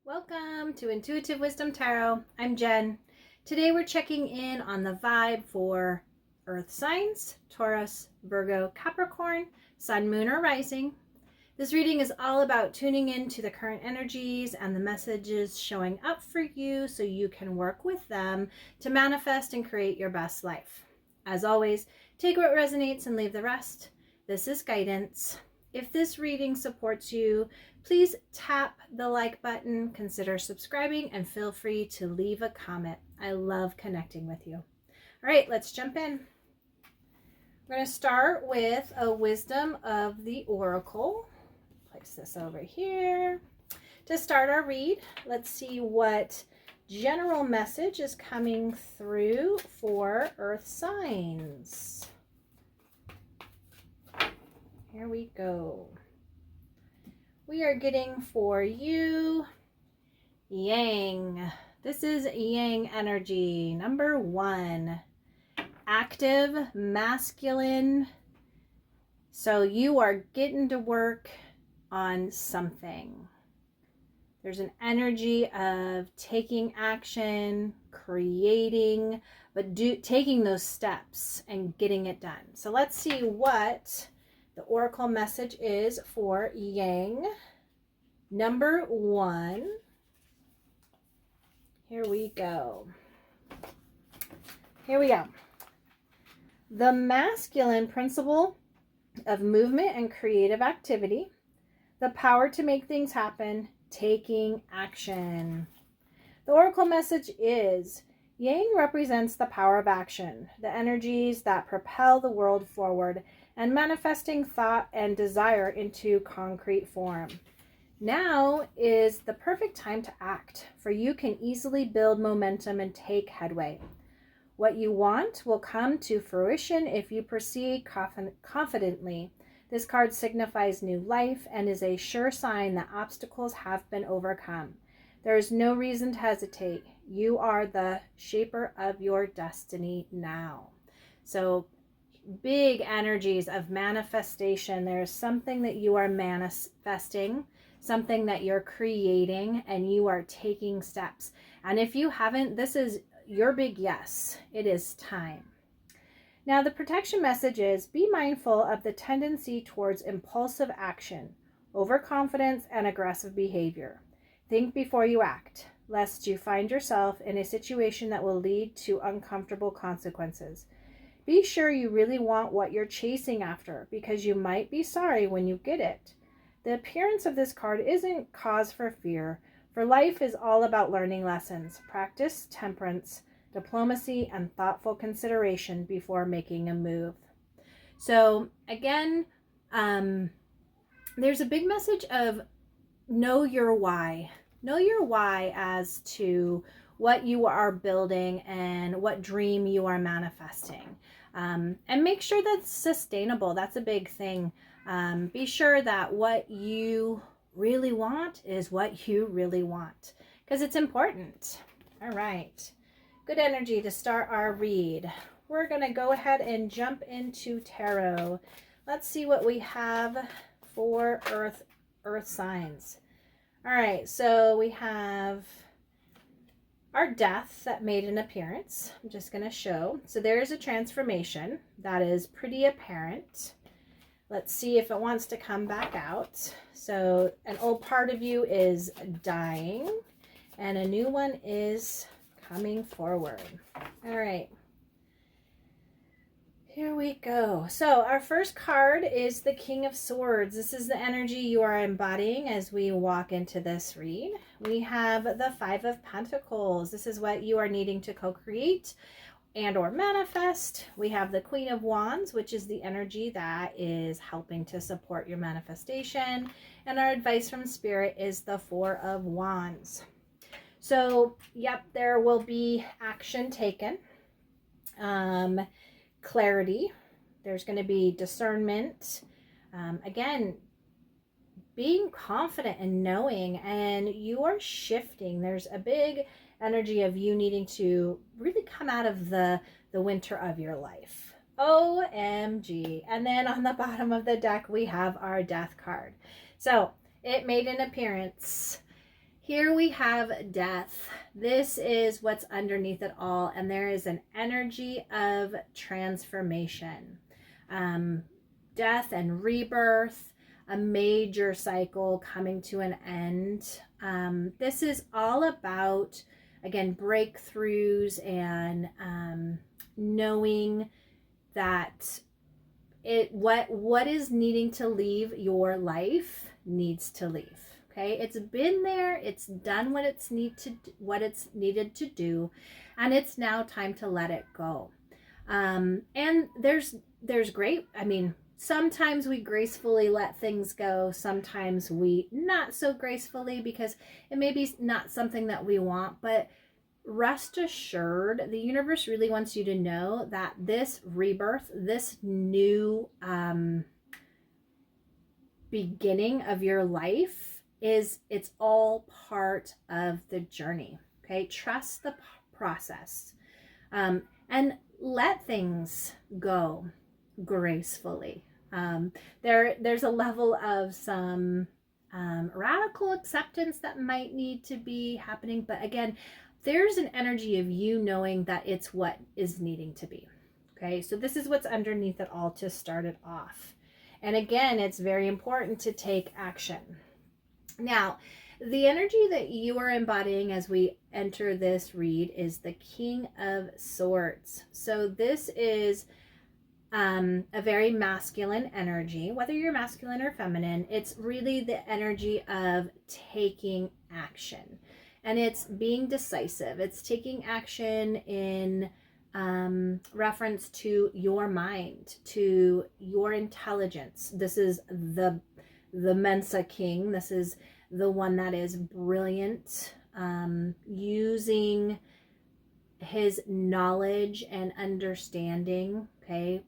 Welcome to Intuitive Wisdom Tarot. I'm Jen. Today we're checking in on the vibe for Earth signs, Taurus, Virgo, Capricorn, Sun, Moon, or Rising. This reading is all about tuning into the current energies and the messages showing up for you so you can work with them to manifest and create your best life. As always, take what resonates and leave the rest. This is guidance. If this reading supports you, please tap the like button, consider subscribing, and feel free to leave a comment. I love connecting with you. All right, let's jump in. We're going to start with a wisdom of the oracle. Place this over here. To start our read, let's see what general message is coming through for Earth signs. Here we go. We are getting for you Yang. This is Yang energy. Number 1. Active, masculine. So you are getting to work on something. There's an energy of taking action, creating, but taking those steps and getting it done. So let's see what the oracle message is for Yang. Number 1. Here we go. Here we go. The masculine principle of movement and creative activity. The power to make things happen. Taking action. The oracle message is Yang represents the power of action, the energies that propel the world forward, and manifesting thought and desire into concrete form. Now is the perfect time to act, for you can easily build momentum and take headway. What you want will come to fruition if you proceed confidently. This card signifies new life and is a sure sign that obstacles have been overcome. There is no reason to hesitate. You are the shaper of your destiny now. So big energies of manifestation. There's something that you are manifesting, something that you're creating, and you are taking steps. And if you haven't, this is your big yes. It is time. Now, the protection message is be mindful of the tendency towards impulsive action, overconfidence, and aggressive behavior. Think before you act, lest you find yourself in a situation that will lead to uncomfortable consequences. Be sure you really want what you're chasing after, because you might be sorry when you get it. The appearance of this card isn't cause for fear, for life is all about learning lessons, practice, temperance, diplomacy, and thoughtful consideration before making a move. So again, there's a big message of know your why. Know your why as to what you are building and what dream you are manifesting. And make sure that's sustainable. That's a big thing. Be sure that what you really want is what you really want, because it's important. All right. Good energy to start our read. We're going to go ahead and jump into tarot. Let's see what we have for Earth signs. All right, so we have our death that made an appearance. I'm just going to show. So there's a transformation that is pretty apparent. Let's see if it wants to come back out. So an old part of you is dying and a new one is coming forward. All right. Here we go. So our first card is the King of Swords. This is the energy you are embodying as we walk into this read. We have the Five of Pentacles. This is what you are needing to co-create and or manifest. We have the Queen of Wands, which is the energy that is helping to support your manifestation. And our advice from Spirit is the Four of Wands. So, yep, there will be action taken. Clarity. There's going to be discernment. Again, being confident and knowing, and you are shifting. There's a big energy of you needing to really come out of the winter of your life. OMG. And then on the bottom of the deck, we have our death card. So it made an appearance. Here we have death. This is what's underneath it all, and there is an energy of transformation. Death and rebirth, a major cycle coming to an end. This is all about, again, breakthroughs and knowing that what is needing to leave your life needs to leave. Okay, it's been there, it's done what it's needed to do, and it's now time to let it go. And there's great, I mean, sometimes we gracefully let things go, sometimes we not so gracefully because it may be not something that we want, but rest assured, the universe really wants you to know that this rebirth, this new beginning of your life, it's all part of the journey. Okay, trust the process, and let things go gracefully. There's a level of some radical acceptance that might need to be happening, but again, there's an energy of you knowing that it's what is needing to be. Okay, so this is what's underneath it all to start it off. And again, it's very important to take action. Now, the energy that you are embodying as we enter this read is the King of Swords. So this is a very masculine energy. Whether you're masculine or feminine, it's really the energy of taking action. And it's being decisive. It's taking action in reference to your mind, to your intelligence. This is the Mensa King. This is the one that is brilliant, using his knowledge and understanding, okay,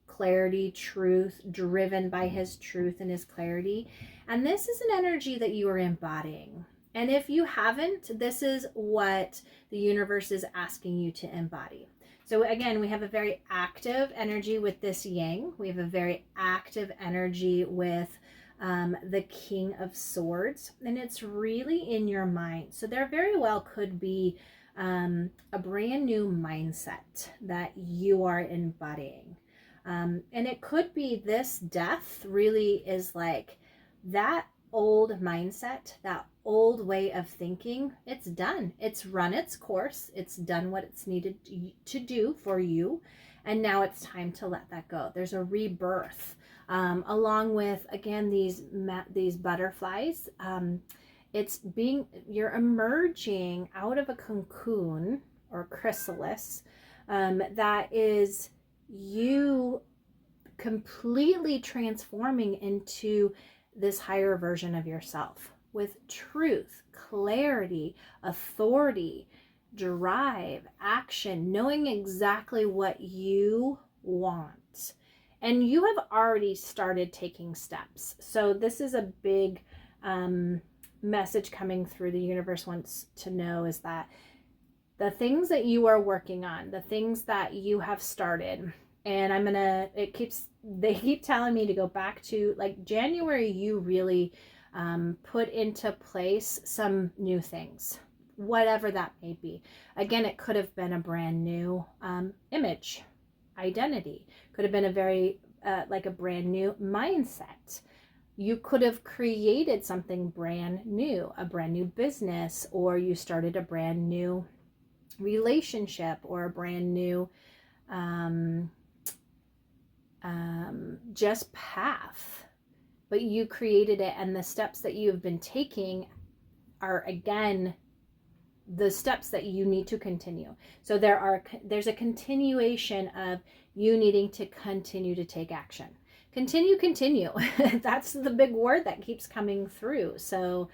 clarity, truth, driven by his truth and his clarity. And this is an energy that you are embodying. And if you haven't, this is what the universe is asking you to embody. So again, we have a very active energy with this yang. We have a very active energy with the King of Swords, and it's really in your mind. So there very well could be a brand new mindset that you are embodying. And it could be this death really is like that old mindset, that old way of thinking. It's done. It's run its course. It's done what it's needed to do for you. And now it's time to let that go. There's a rebirth. Along with, again, these butterflies, you're emerging out of a cocoon or chrysalis that is you completely transforming into this higher version of yourself with truth, clarity, authority, drive, action, knowing exactly what you want. And you have already started taking steps. So this is a big message coming through. The universe wants to know is that the things that you are working on, the things that you have started, and they keep telling me to go back to like January, you really put into place some new things, whatever that may be. Again, it could have been a brand new image, identity, could have been a very like a brand new mindset. You could have created something brand new, a brand new business, or you started a brand new relationship or a brand new just path, but you created it, and the steps that you have been taking are again the steps that you need to continue. So there's a continuation of you needing to continue to take action. Continue. That's the big word that keeps coming through. So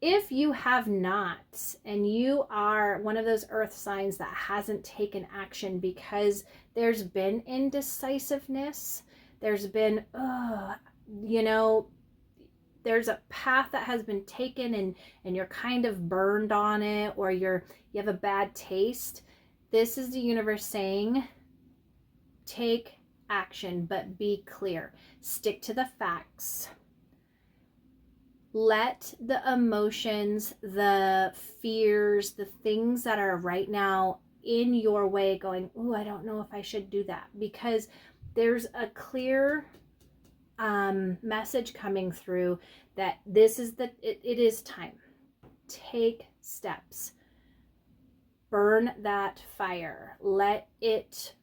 if you have not, and you are one of those earth signs that hasn't taken action because there's been indecisiveness, there's been, there's a path that has been taken and you're kind of burned on it, or you have a bad taste. This is the universe saying, take action, but be clear. Stick to the facts. Let the emotions, the fears, the things that are right now in your way going, oh, I don't know if I should do that, because there's a clear message coming through that this is it is time. Take steps. Burn that fire. Let it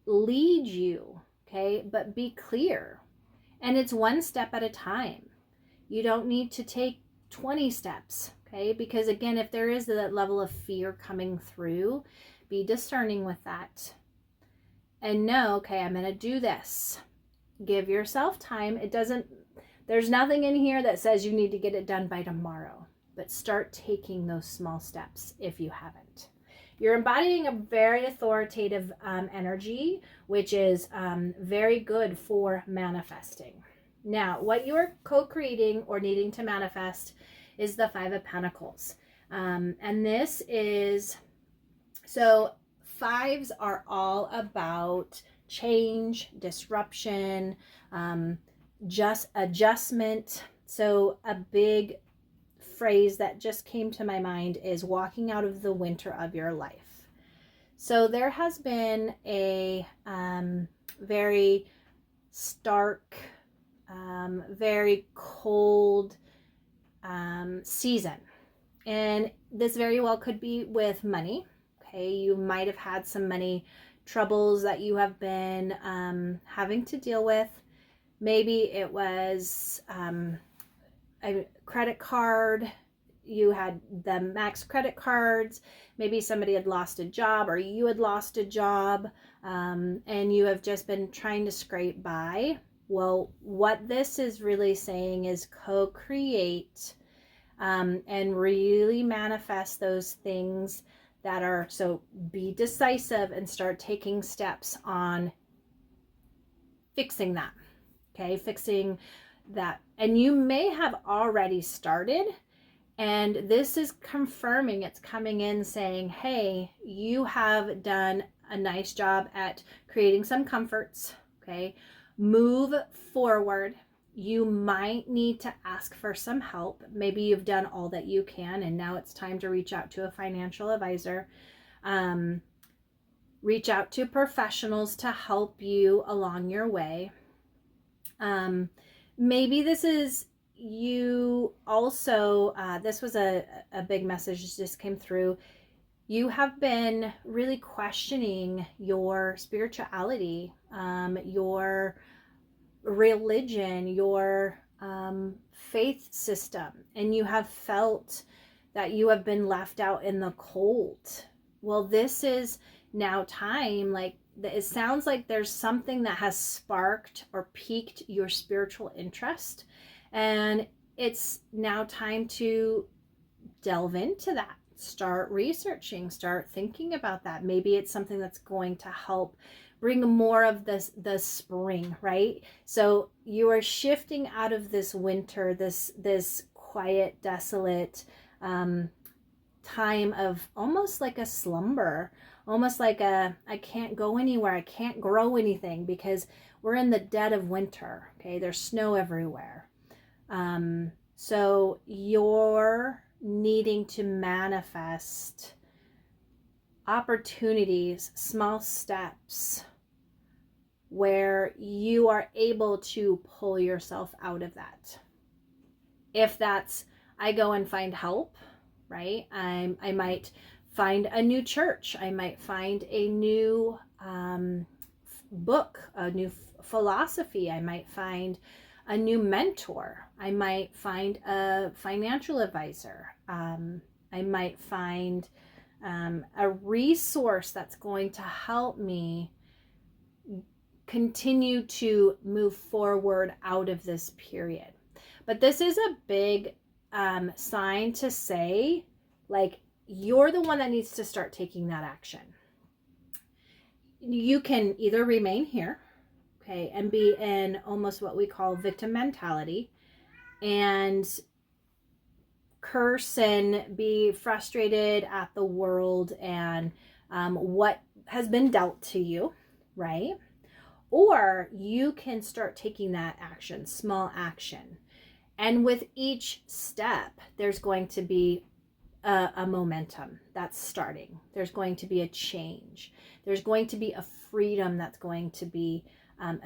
lead you, okay? But be clear. And it's one step at a time. You don't need to take 20 steps, okay? Because again, if there is that level of fear coming through, be discerning with that. And know, okay, I'm going to do this. Give yourself time. There's nothing in here that says you need to get it done by tomorrow, but start taking those small steps if you haven't. You're embodying a very authoritative energy, which is very good for manifesting. Now, what you are co-creating or needing to manifest is the Five of Pentacles. And this is, so fives are all about change, disruption, just adjustment. So a big phrase that just came to my mind is walking out of the winter of your life. So there has been a very stark, very cold season. And this very well could be with money. Okay, you might have had some money troubles that you have been having to deal with. Maybe it was a credit card. You had the max credit cards. Maybe somebody had lost a job, or you had lost a job, and you have just been trying to scrape by. Well, what this is really saying is co-create and really manifest those things that are, so be decisive and start taking steps on fixing that. Okay, fixing that. And you may have already started, and this is confirming, it's coming in saying, hey, you have done a nice job at creating some comforts. Okay, move forward. You might need to ask for some help. Maybe you've done all that you can, and now it's time to reach out to a financial advisor. Reach out to professionals to help you along your way. Maybe this is you also, this was a big message that just came through. You have been really questioning your spirituality, your religion, your faith system, and you have felt that you have been left out in the cold. Well, this is now time, like it sounds like there's something that has sparked or piqued your spiritual interest, and it's now time to delve into that. Start researching, start thinking about that. Maybe it's something that's going to help bring more of the spring, right? So you are shifting out of this winter, this quiet, desolate time of almost like a slumber, almost like I can't go anywhere, I can't grow anything, because we're in the dead of winter. Okay, there's snow everywhere. So you're needing to manifest opportunities, small steps, where you are able to pull yourself out of that. If that's, I go and find help, right? I might find a new church. I might find a new book, a new philosophy. I might find a new mentor. I might find a financial advisor. I might find a resource that's going to help me continue to move forward out of this period. But this is a big sign to say, like, you're the one that needs to start taking that action. You can either remain here, okay, and be in almost what we call victim mentality and curse and be frustrated at the world and what has been dealt to you, right? Or you can start taking that action, small action, And with each step, there's going to be a momentum that's starting. There's going to be a change. There's going to be a freedom that's going to be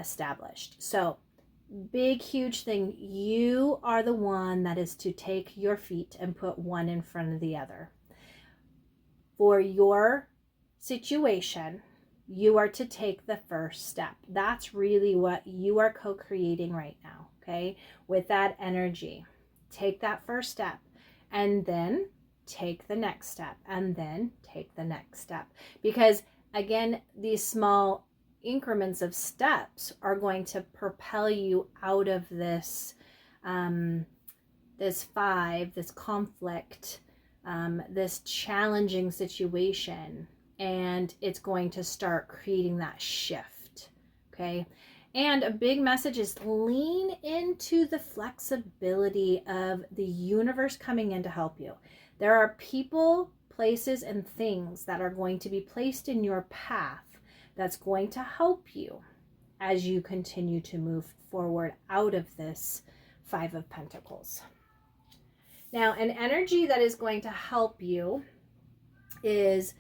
established. So big, huge thing. You are the one that is to take your feet and put one in front of the other. For your situation, you are to take the first step. That's really what you are co-creating right now, okay? With that energy, take that first step and then take the next step and then take the next step. Because again, these small increments of steps are going to propel you out of this this conflict, this challenging situation, and it's going to start creating that shift, okay? And a big message is lean into the flexibility of the universe coming in to help you. There are people, places, and things that are going to be placed in your path that's going to help you as you continue to move forward out of this Five of Pentacles. Now, an energy that is going to help you is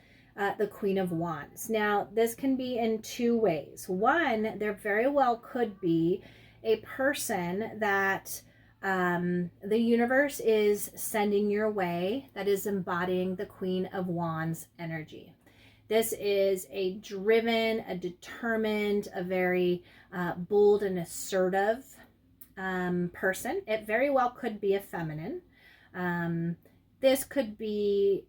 the Queen of Wands. Now, this can be in two ways. One, there very well could be a person that the universe is sending your way that is embodying the Queen of Wands energy. This is a driven, a determined, a very bold and assertive person. It very well could be a feminine. This could be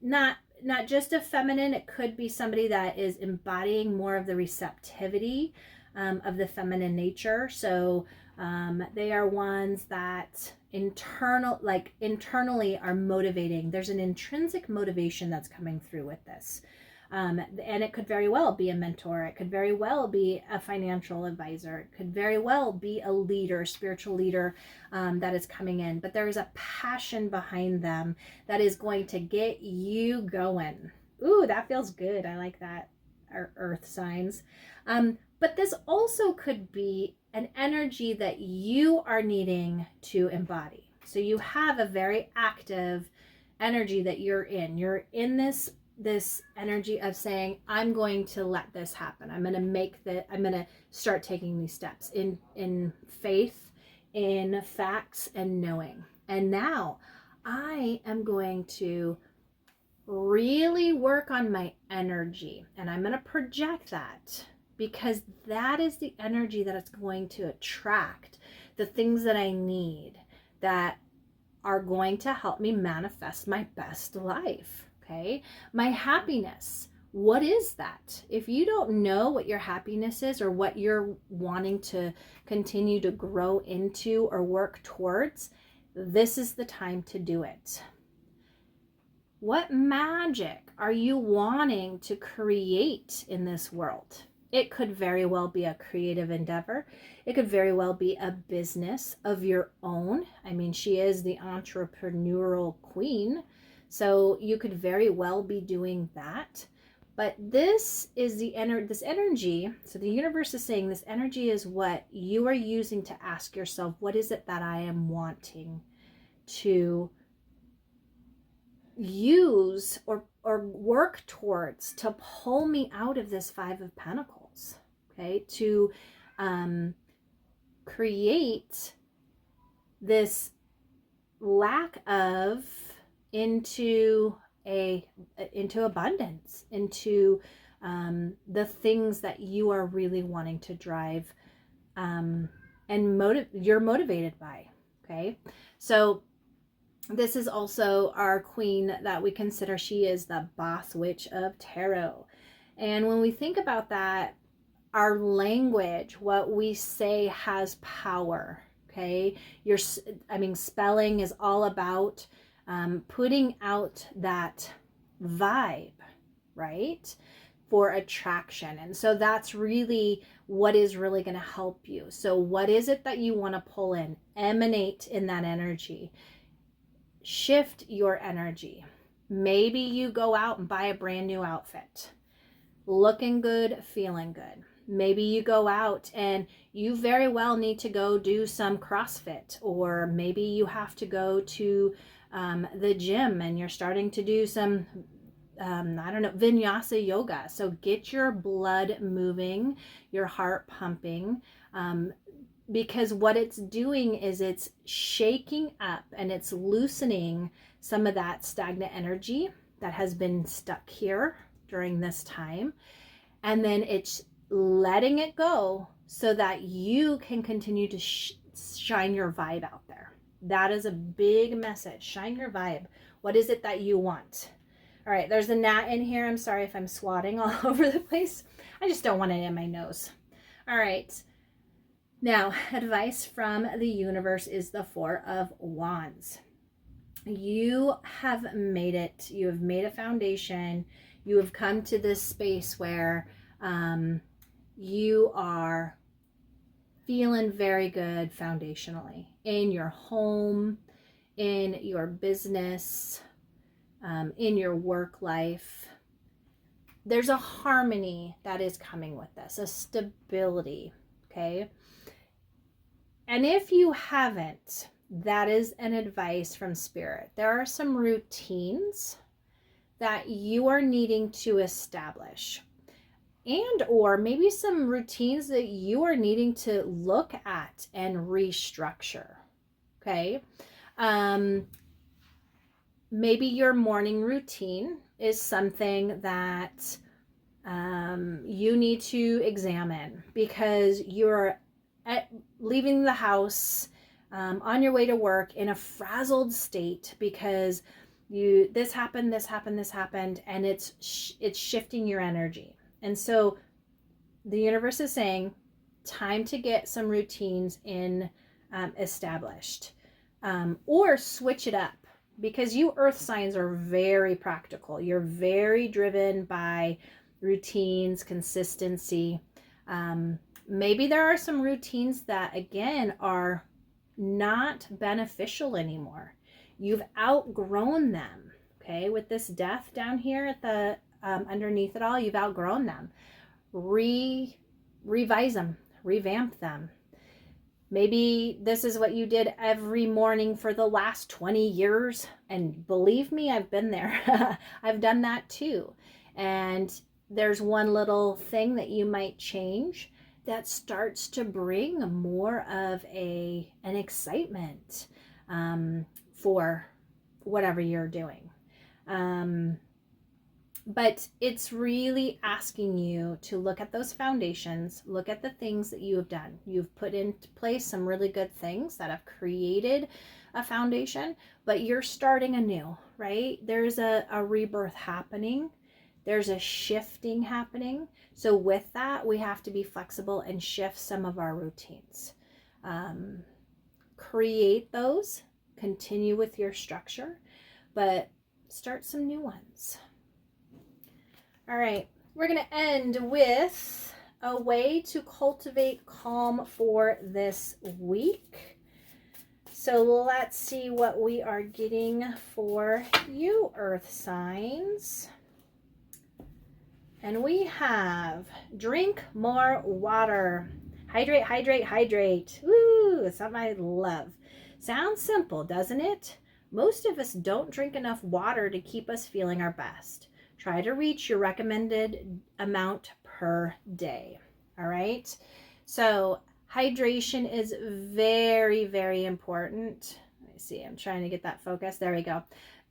not just a feminine. It could be somebody that is embodying more of the receptivity of the feminine nature. So they are ones that internally are motivating. There's an intrinsic motivation that's coming through with this. And it could very well be a mentor. It could very well be a financial advisor. It could very well be a leader, spiritual leader that is coming in. But there is a passion behind them that is going to get you going. Ooh, that feels good. I like that. Our earth signs. But this also could be an energy that you are needing to embody. So you have a very active energy that you're in. You're in this energy of saying, I'm going to let this happen. I'm going to start taking these steps in faith, in facts, and knowing. And now I am going to really work on my energy, and I'm going to project that, because that is the energy that it's going to attract the things that I need that are going to help me manifest my best life. Okay, my happiness. What is that? If you don't know what your happiness is or what you're wanting to continue to grow into or work towards, this is the time to do it. What magic are you wanting to create in this world? It could very well be a creative endeavor. It could very well be a business of your own. I mean, she is the entrepreneurial queen. So you could very well be doing that. But this is this energy. So the universe is saying this energy is what you are using to ask yourself, what is it that I am wanting to use or work towards to pull me out of this Five of Pentacles, okay? To create this lack of into abundance, into the things that you are really wanting to drive and you're motivated by, okay? So this is also our queen that we consider. She is the boss witch of tarot. And when we think about that, our language, what we say has power, okay? Spelling is all about putting out that vibe, right? For attraction. And so that's really what is really going to help you. So what is it that you want to pull in? Emanate in that energy. Shift your energy. Maybe you go out and buy a brand new outfit. Looking good, feeling good. Maybe you go out and You very well need to go do some CrossFit, or maybe you have to go to the gym and you're starting to do some, I don't know, vinyasa yoga. So get your blood moving, your heart pumping, because what it's doing is it's shaking up and it's loosening some of that stagnant energy that has been stuck here during this time. And then it's letting it go so that you can continue to shine your vibe out there. That is a big message. Shine your vibe. What is it that you want? All right, there's a gnat in here. I'm sorry if I'm swatting all over the place. I just don't want it in my nose. All right. Now, advice from the universe is the Four of Wands. You have made it. You have made a foundation. You have come to this space where you are feeling very good foundationally in your home, in your business, in your work life. There's a harmony that is coming with this, a stability, okay? And if you haven't, that is an advice from Spirit. There are some routines that you are needing to establish, and or maybe some routines that you are needing to look at and restructure, okay? Maybe your morning routine is something that you need to examine because you're leaving the house on your way to work in a frazzled state because this happened, and it's shifting your energy. And so the universe is saying, time to get some routines in established, or switch it up, because you earth signs are very practical. You're very driven by routines, consistency. Maybe there are some routines that, again, are not beneficial anymore. You've outgrown them, okay? With this death down here at the underneath it all, you've outgrown them. Revise them, revamp them. Maybe this is what you did every morning for the last 20 years. And believe me, I've been there. I've done that too. And there's one little thing that you might change that starts to bring more of an excitement for whatever you're doing. But it's really asking you to look at those foundations, look at the things that you have done. You've put into place some really good things that have created a foundation, but you're starting anew, right? There's a rebirth happening. There's a shifting happening. So with that, we have to be flexible and shift some of our routines. Create those, continue with your structure, but start some new ones. All right, we're going to end with a way to cultivate calm for this week. So let's see what we are getting for you, Earth signs. And we have drink more water. Hydrate, hydrate, hydrate. Woo, something I love. Sounds simple, doesn't it? Most of us don't drink enough water to keep us feeling our best. Try to reach your recommended amount per day. All right. So hydration is very, very important. Let me see. I'm trying to get that focus. There we go.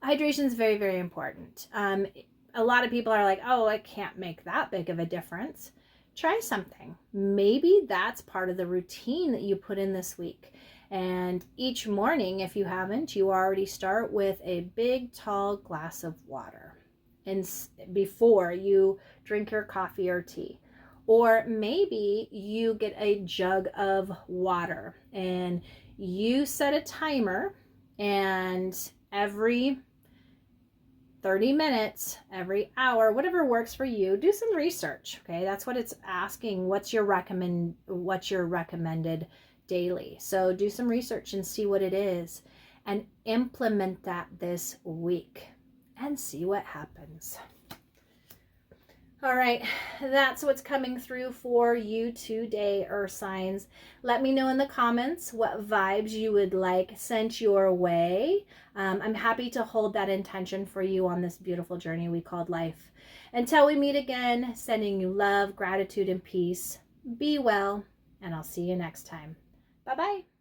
Hydration is very, very important. A lot of people are like, oh, I can't make that big of a difference. Try something. Maybe that's part of the routine that you put in this week. And each morning, if you haven't, you already start with a big, tall glass of water. And before you drink your coffee or tea. Or maybe you get a jug of water and you set a timer, and every 30 minutes, every hour, whatever works for you, do some research. Okay, that's what it's asking. What's your recommended daily? So do some research and see what it is, and implement that this week and see what happens. All right, that's what's coming through for you today, Earth signs. Let me know in the comments what vibes you would like sent your way. I'm happy to hold that intention for you on this beautiful journey we called life. Until we meet again, sending you love, gratitude, and peace. Be well, and I'll see you next time. Bye-bye.